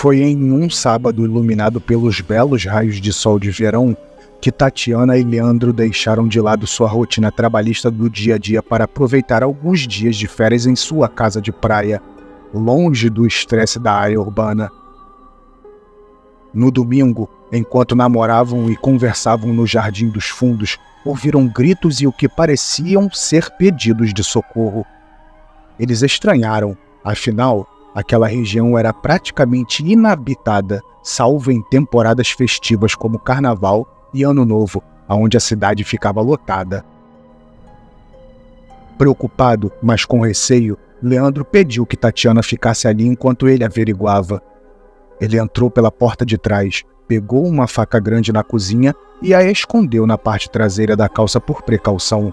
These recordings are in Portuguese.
Foi em um sábado iluminado pelos belos raios de sol de verão que Tatiana e Leandro deixaram de lado sua rotina trabalhista do dia a dia para aproveitar alguns dias de férias em sua casa de praia, longe do estresse da área urbana. No domingo, enquanto namoravam e conversavam no Jardim dos Fundos, ouviram gritos e o que pareciam ser pedidos de socorro. Eles estranharam, afinal, aquela região era praticamente inabitada, salvo em temporadas festivas como Carnaval e Ano Novo, onde a cidade ficava lotada. Preocupado, mas com receio, Leandro pediu que Tatiana ficasse ali enquanto ele averiguava. Ele entrou pela porta de trás, pegou uma faca grande na cozinha e a escondeu na parte traseira da calça por precaução,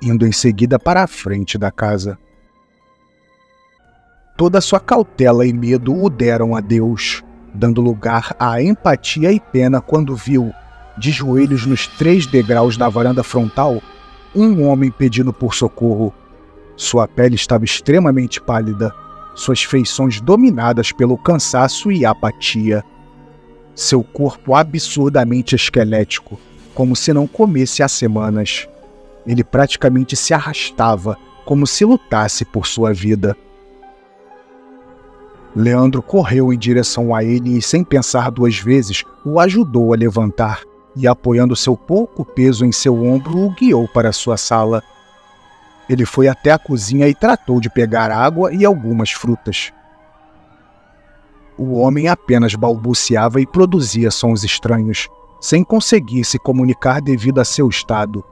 indo em seguida para a frente da casa. Toda sua cautela e medo o deram a Deus, dando lugar à empatia e pena quando viu, de joelhos nos 3 degraus da varanda frontal, um homem pedindo por socorro. Sua pele estava extremamente pálida, suas feições dominadas pelo cansaço e apatia. Seu corpo absurdamente esquelético, como se não comesse há semanas. Ele praticamente se arrastava, como se lutasse por sua vida. Leandro correu em direção a ele e, sem pensar 2 vezes, o ajudou a levantar e, apoiando seu pouco peso em seu ombro, o guiou para sua sala. Ele foi até a cozinha e tratou de pegar água e algumas frutas. O homem apenas balbuciava e produzia sons estranhos, sem conseguir se comunicar devido a seu estado.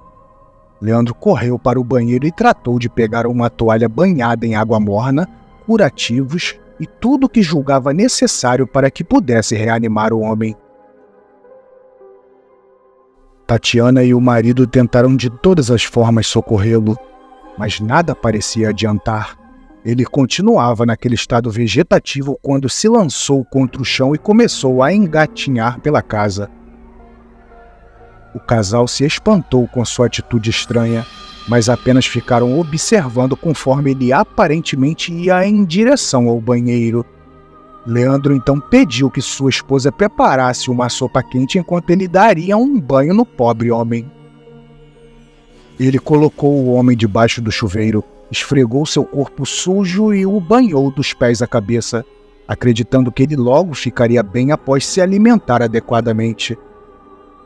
Leandro correu para o banheiro e tratou de pegar uma toalha banhada em água morna, curativos e tudo o que julgava necessário para que pudesse reanimar o homem. Tatiana e o marido tentaram de todas as formas socorrê-lo, mas nada parecia adiantar. Ele continuava naquele estado vegetativo quando se lançou contra o chão e começou a engatinhar pela casa. O casal se espantou com sua atitude estranha, mas apenas ficaram observando conforme ele aparentemente ia em direção ao banheiro. Leandro então pediu que sua esposa preparasse uma sopa quente enquanto ele daria um banho no pobre homem. Ele colocou o homem debaixo do chuveiro, esfregou seu corpo sujo e o banhou dos pés à cabeça, acreditando que ele logo ficaria bem após se alimentar adequadamente.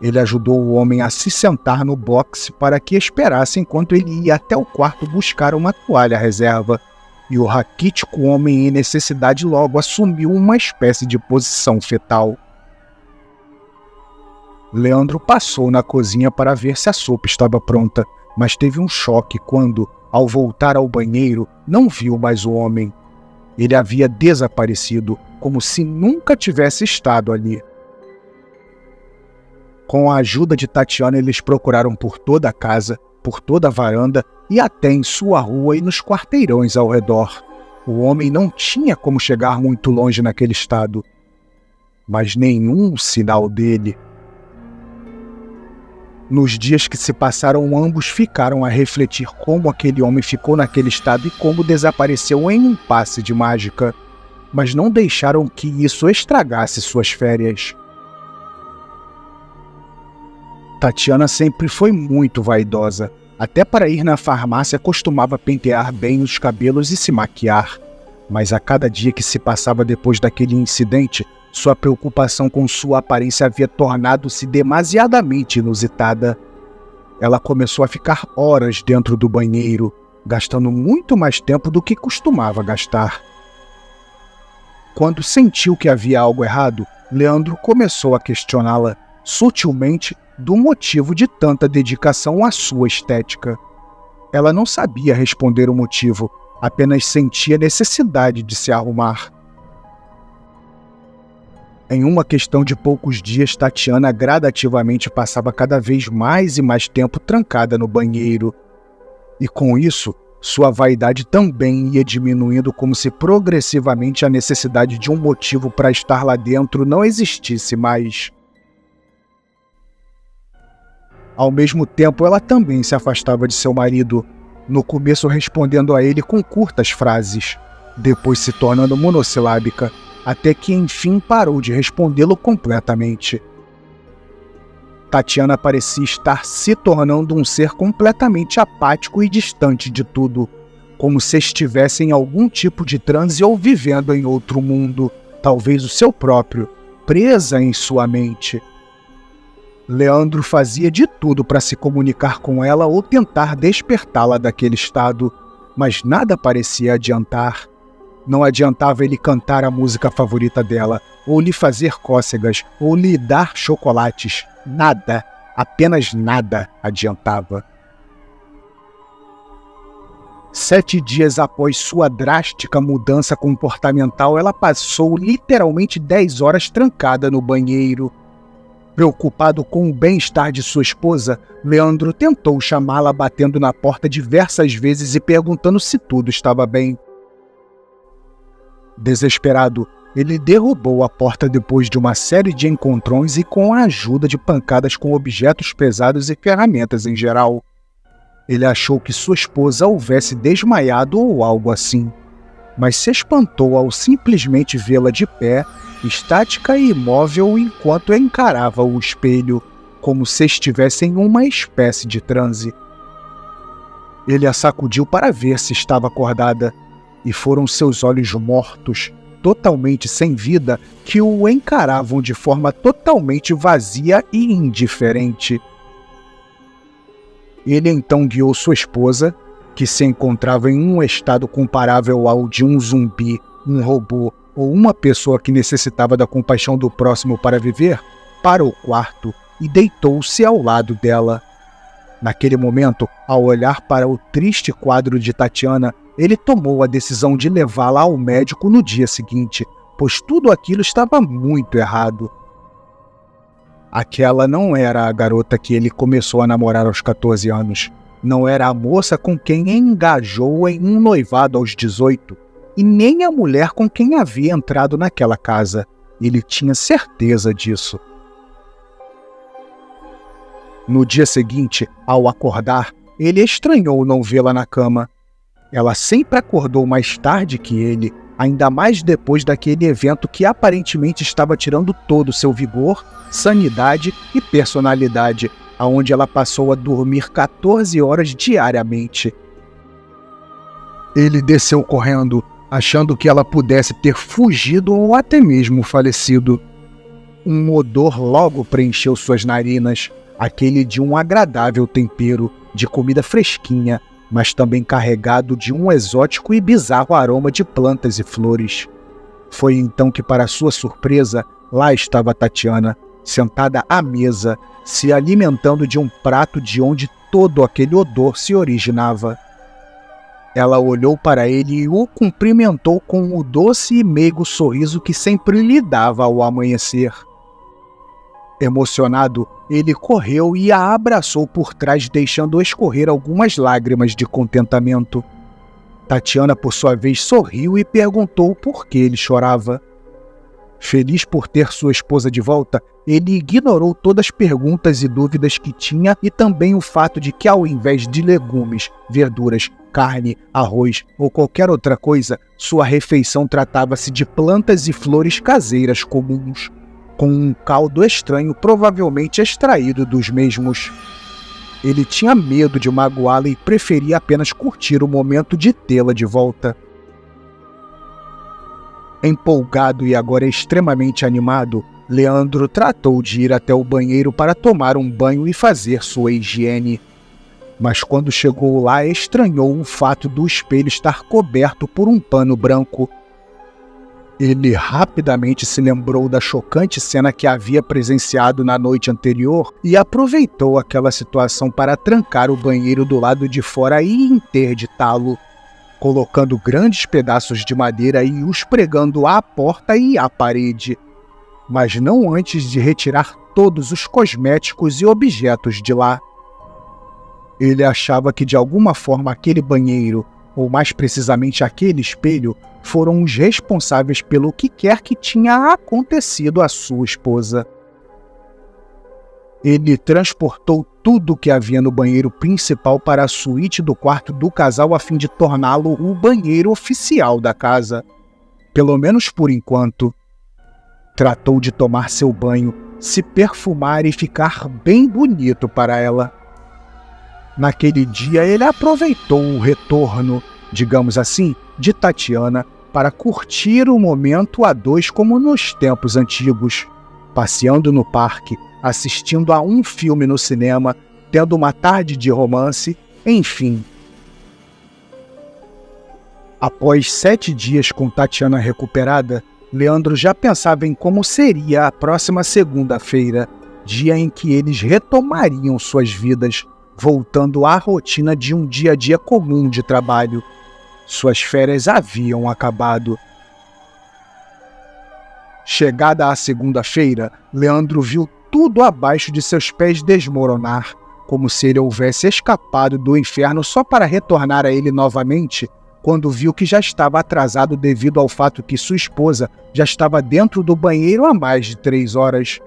Ele ajudou o homem a se sentar no boxe para que esperasse enquanto ele ia até o quarto buscar uma toalha reserva, e o raquítico homem em necessidade logo assumiu uma espécie de posição fetal. Leandro passou na cozinha para ver se a sopa estava pronta, mas teve um choque quando, ao voltar ao banheiro, não viu mais o homem. Ele havia desaparecido, como se nunca tivesse estado ali. Com a ajuda de Tatiana, eles procuraram por toda a casa, por toda a varanda e até em sua rua e nos quarteirões ao redor. O homem não tinha como chegar muito longe naquele estado, mas nenhum sinal dele. Nos dias que se passaram, ambos ficaram a refletir como aquele homem ficou naquele estado e como desapareceu em um passe de mágica, mas não deixaram que isso estragasse suas férias. Tatiana sempre foi muito vaidosa. Até para ir na farmácia costumava pentear bem os cabelos e se maquiar. Mas a cada dia que se passava depois daquele incidente, sua preocupação com sua aparência havia tornado-se demasiadamente inusitada. Ela começou a ficar horas dentro do banheiro, gastando muito mais tempo do que costumava gastar. Quando sentiu que havia algo errado, Leandro começou a questioná-la, sutilmente, do motivo de tanta dedicação à sua estética. Ela não sabia responder o motivo, apenas sentia necessidade de se arrumar. Em uma questão de poucos dias, Tatiana gradativamente passava cada vez mais e mais tempo trancada no banheiro. E com isso, sua vaidade também ia diminuindo, como se progressivamente a necessidade de um motivo para estar lá dentro não existisse mais. Ao mesmo tempo, ela também se afastava de seu marido, no começo respondendo a ele com curtas frases, depois se tornando monossilábica, até que enfim parou de respondê-lo completamente. Tatiana parecia estar se tornando um ser completamente apático e distante de tudo, como se estivesse em algum tipo de transe ou vivendo em outro mundo, talvez o seu próprio, presa em sua mente. Leandro fazia de tudo para se comunicar com ela ou tentar despertá-la daquele estado, mas nada parecia adiantar. Não adiantava ele cantar a música favorita dela, ou lhe fazer cócegas, ou lhe dar chocolates. Nada, apenas nada adiantava. 7 dias após sua drástica mudança comportamental, ela passou literalmente 10 horas trancada no banheiro. Preocupado com o bem-estar de sua esposa, Leandro tentou chamá-la batendo na porta diversas vezes e perguntando se tudo estava bem. Desesperado, ele derrubou a porta depois de uma série de encontrões e com a ajuda de pancadas com objetos pesados e ferramentas em geral. Ele achou que sua esposa houvesse desmaiado ou algo assim, mas se espantou ao simplesmente vê-la de pé, estática e imóvel enquanto encarava o espelho, como se estivesse em uma espécie de transe. Ele a sacudiu para ver se estava acordada, e foram seus olhos mortos, totalmente sem vida, que o encaravam de forma totalmente vazia e indiferente. Ele então guiou sua esposa, que se encontrava em um estado comparável ao de um zumbi, um robô ou uma pessoa que necessitava da compaixão do próximo para viver, para o quarto e deitou-se ao lado dela. Naquele momento, ao olhar para o triste quadro de Tatiana, ele tomou a decisão de levá-la ao médico no dia seguinte, pois tudo aquilo estava muito errado. Aquela não era a garota que ele começou a namorar aos 14 anos. Não era a moça com quem engajou em um noivado aos 18, e nem a mulher com quem havia entrado naquela casa. Ele tinha certeza disso. No dia seguinte, ao acordar, ele estranhou não vê-la na cama. Ela sempre acordou mais tarde que ele, ainda mais depois daquele evento que aparentemente estava tirando todo o seu vigor, sanidade e personalidade, aonde ela passou a dormir 14 horas diariamente. Ele desceu correndo, achando que ela pudesse ter fugido ou até mesmo falecido. Um odor logo preencheu suas narinas, aquele de um agradável tempero, de comida fresquinha, mas também carregado de um exótico e bizarro aroma de plantas e flores. Foi então que, para sua surpresa, lá estava Tatiana, sentada à mesa, se alimentando de um prato de onde todo aquele odor se originava. Ela olhou para ele e o cumprimentou com o doce e meigo sorriso que sempre lhe dava ao amanhecer. Emocionado, ele correu e a abraçou por trás, deixando escorrer algumas lágrimas de contentamento. Tatiana, por sua vez, sorriu e perguntou por que ele chorava. Feliz por ter sua esposa de volta, ele ignorou todas as perguntas e dúvidas que tinha e também o fato de que, ao invés de legumes, verduras, carne, arroz ou qualquer outra coisa, sua refeição tratava-se de plantas e flores caseiras comuns, com um caldo estranho provavelmente extraído dos mesmos. Ele tinha medo de magoá-la e preferia apenas curtir o momento de tê-la de volta. Empolgado e agora extremamente animado, Leandro tratou de ir até o banheiro para tomar um banho e fazer sua higiene. Mas quando chegou lá, estranhou o fato do espelho estar coberto por um pano branco. Ele rapidamente se lembrou da chocante cena que havia presenciado na noite anterior e aproveitou aquela situação para trancar o banheiro do lado de fora e interditá-lo, colocando grandes pedaços de madeira e os pregando à porta e à parede, mas não antes de retirar todos os cosméticos e objetos de lá. Ele achava que de alguma forma aquele banheiro, ou mais precisamente aquele espelho, foram os responsáveis pelo que quer que tinha acontecido à sua esposa. Ele transportou tudo o que havia no banheiro principal para a suíte do quarto do casal a fim de torná-lo o banheiro oficial da casa. pelo menos por enquanto. Tratou de tomar seu banho, se perfumar e ficar bem bonito para ela. Naquele dia ele aproveitou o retorno, digamos assim, de Tatiana para curtir o momento a dois como nos tempos antigos, passeando no parque, assistindo a um filme no cinema, tendo uma tarde de romance, enfim. Após 7 dias com Tatiana recuperada, Leandro já pensava em como seria a próxima segunda-feira, dia em que eles retomariam suas vidas, voltando à rotina de um dia a dia comum de trabalho. Suas férias haviam acabado. Chegada a segunda-feira, Leandro viu tudo abaixo de seus pés desmoronar, como se ele houvesse escapado do inferno só para retornar a ele novamente, quando viu que já estava atrasado devido ao fato que sua esposa já estava dentro do banheiro há mais de 3 horas.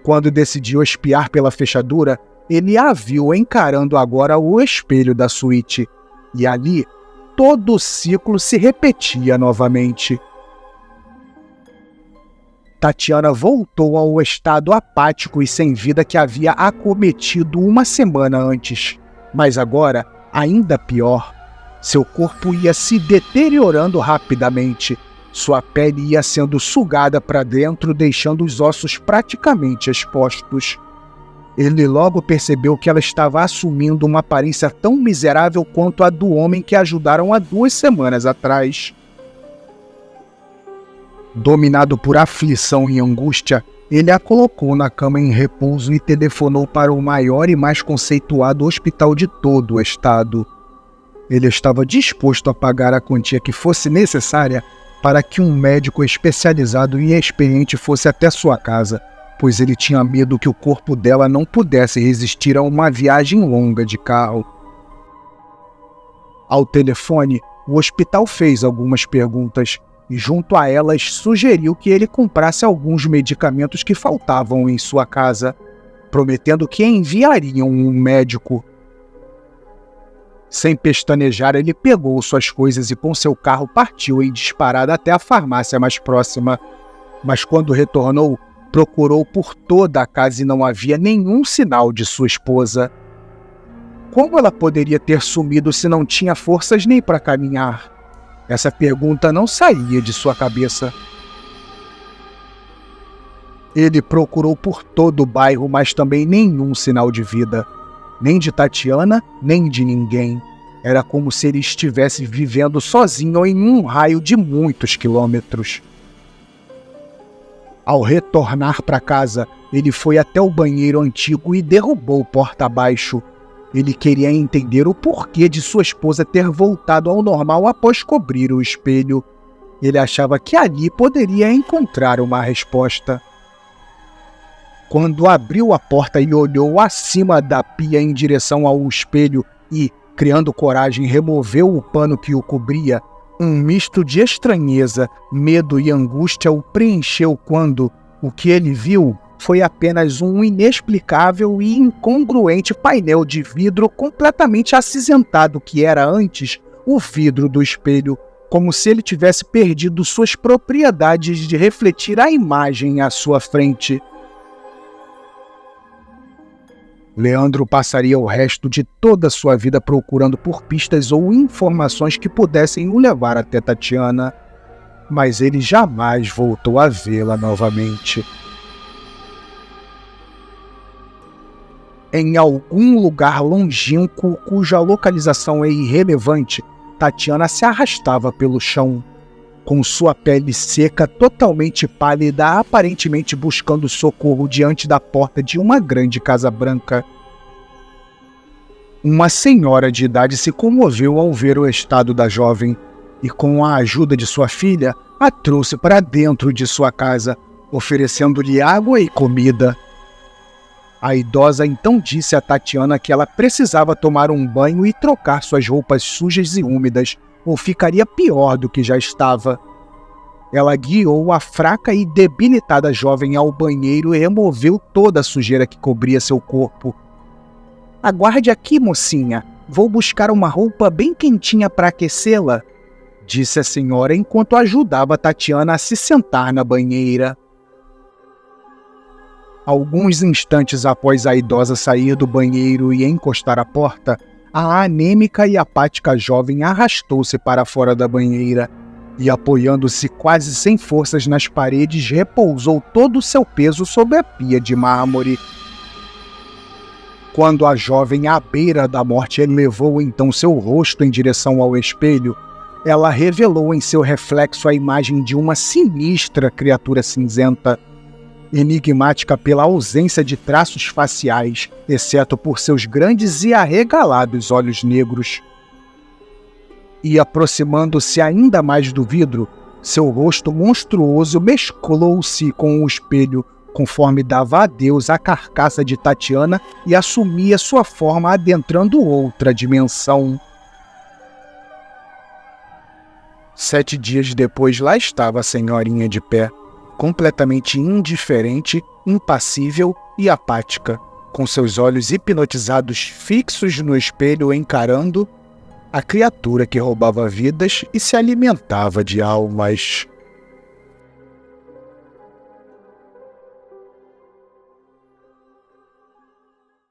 Quando decidiu espiar pela fechadura, ele a viu encarando agora o espelho da suíte, e ali todo o ciclo se repetia novamente. Tatiana voltou ao estado apático e sem vida que havia acometido uma semana antes, mas agora, ainda pior, seu corpo ia se deteriorando rapidamente, sua pele ia sendo sugada para dentro, deixando os ossos praticamente expostos. Ele logo percebeu que ela estava assumindo uma aparência tão miserável quanto a do homem que ajudaram há 2 semanas atrás. Dominado por aflição e angústia, ele a colocou na cama em repouso e telefonou para o maior e mais conceituado hospital de todo o estado. Ele estava disposto a pagar a quantia que fosse necessária para que um médico especializado e experiente fosse até sua casa, pois ele tinha medo que o corpo dela não pudesse resistir a uma viagem longa de carro. Ao telefone, o hospital fez algumas perguntas e, junto a elas, sugeriu que ele comprasse alguns medicamentos que faltavam em sua casa, prometendo que enviariam um médico. Sem pestanejar, ele pegou suas coisas e com seu carro partiu em disparada até a farmácia mais próxima. Mas quando retornou, procurou por toda a casa e não havia nenhum sinal de sua esposa. Como ela poderia ter sumido se não tinha forças nem para caminhar? Essa pergunta não saía de sua cabeça. Ele procurou por todo o bairro, mas também nenhum sinal de vida. Nem de Tatiana, nem de ninguém. Era como se ele estivesse vivendo sozinho em um raio de muitos quilômetros. Ao retornar para casa, ele foi até o banheiro antigo e derrubou porta abaixo. Ele queria entender o porquê de sua esposa ter voltado ao normal após cobrir o espelho. Ele achava que ali poderia encontrar uma resposta. Quando abriu a porta e olhou acima da pia em direção ao espelho e, criando coragem, removeu o pano que o cobria, um misto de estranheza, medo e angústia o preencheu quando o que ele viu foi apenas um inexplicável e incongruente painel de vidro completamente acinzentado que era antes o vidro do espelho, como se ele tivesse perdido suas propriedades de refletir a imagem à sua frente. Leandro passaria o resto de toda a sua vida procurando por pistas ou informações que pudessem o levar até Tatiana, mas ele jamais voltou a vê-la novamente. Em algum lugar longínquo cuja localização é irrelevante, Tatiana se arrastava pelo chão, com sua pele seca, totalmente pálida, aparentemente buscando socorro diante da porta de uma grande casa branca. Uma senhora de idade se comoveu ao ver o estado da jovem e, com a ajuda de sua filha, a trouxe para dentro de sua casa, oferecendo-lhe água e comida. A idosa então disse a Tatiana que ela precisava tomar um banho e trocar suas roupas sujas e úmidas, ou ficaria pior do que já estava. Ela guiou a fraca e debilitada jovem ao banheiro e removeu toda a sujeira que cobria seu corpo. "Aguarde aqui, mocinha. Vou buscar uma roupa bem quentinha para aquecê-la", disse a senhora enquanto ajudava Tatiana a se sentar na banheira. Alguns instantes após a idosa sair do banheiro e encostar a porta, a anêmica e apática jovem arrastou-se para fora da banheira e, apoiando-se quase sem forças nas paredes, repousou todo o seu peso sobre a pia de mármore. Quando a jovem, à beira da morte, elevou então seu rosto em direção ao espelho, ela revelou em seu reflexo a imagem de uma sinistra criatura cinzenta, enigmática pela ausência de traços faciais, exceto por seus grandes e arregalados olhos negros. E, aproximando-se ainda mais do vidro, seu rosto monstruoso mesclou-se com o espelho, conforme dava adeus à carcaça de Tatiana e assumia sua forma adentrando outra dimensão. 7 dias depois, lá estava a senhorinha de pé, completamente indiferente, impassível e apática, com seus olhos hipnotizados fixos no espelho encarando a criatura que roubava vidas e se alimentava de almas.